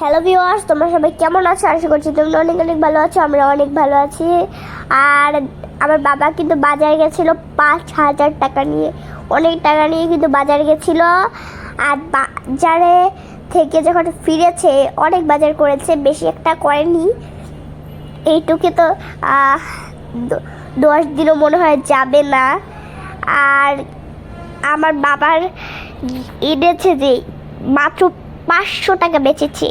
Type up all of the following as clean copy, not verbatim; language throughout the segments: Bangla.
হ্যালো ভিউয়ার্স, তোমরা সবাই কেমন আছো? আশা করছি তোমরা অনেক অনেক ভালো আছো। আমরা অনেক ভালো আছি। আর আমার বাবা কিন্তু বাজারে গেছিলো 5,000 টাকা নিয়ে, অনেক টাকা নিয়ে কিন্তু বাজারে গেছিলো। আর বাজারে থেকে যখন ফিরেছে অনেক বাজার করেছে, বেশি একটা করেনি। এইটুকু তো 10 দিনও মনে হয় যাবে না। আর আমার বাবার এনেছে যে মাত্র 500 টাকা বেচেছে।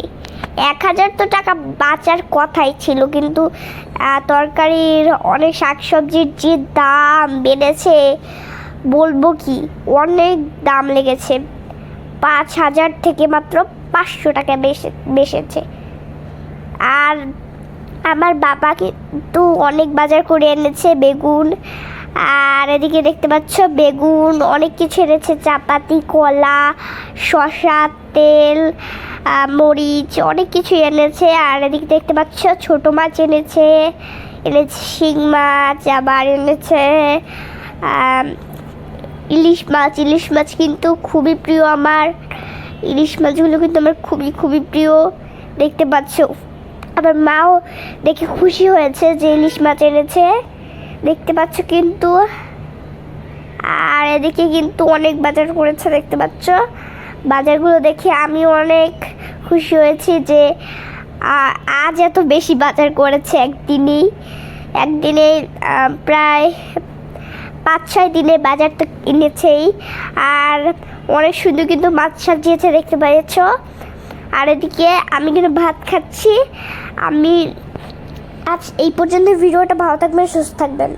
1,000 তো টাকা বাঁচার কথাই ছিল, কিন্তু তরকারির অনেক শাকসবজির যে দাম বেড়েছে বলবো কি, অনেক দাম লেগেছে। 5,000 থেকে মাত্র 500 টাকা বেচেছে। আর আমার বাবা কিন্তু অনেক বাজার করে এনেছে, বেগুন। আর এদিকে দেখতে পাচ্ছ বেগুন, অনেক কিছু এনেছে, চাপাতি, কলা, শসা, তেল, মরিচ, অনেক কিছু এনেছে। আর এদিকে দেখতে পাচ্ছ ছোটো মাছ এনেছে শিং মাছ, আবার এনেছে ইলিশ মাছ কিন্তু খুবই প্রিয় আমার। ইলিশ মাছগুলো কিন্তু আমার খুবই খুবই প্রিয়, দেখতে পাচ্ছ। আবার মাও দেখে খুশি হয়েছে যে ইলিশ মাছ এনেছে, দেখতে পাচ্ছ কিন্তু। আর এদিকে কিন্তু অনেক বাজার করেছে, দেখতে পাচ্ছ। বাজারগুলো দেখে আমি অনেক খুশি হয়েছি যে আজ এত বেশি বাজার করেছে একদিনে প্রায় 5-6 দিনে বাজার তো এনেছেই। আর অনেক সুন্দর কিন্তু মাছ সাজিয়েছে, দেখতে পেয়েছ। আর এদিকে আমি কিন্তু ভাত খাচ্ছি। আমি আজ এই পর্যন্ত। ভিডিওটা ভালো থাকবেন, সুস্থ থাকবেন।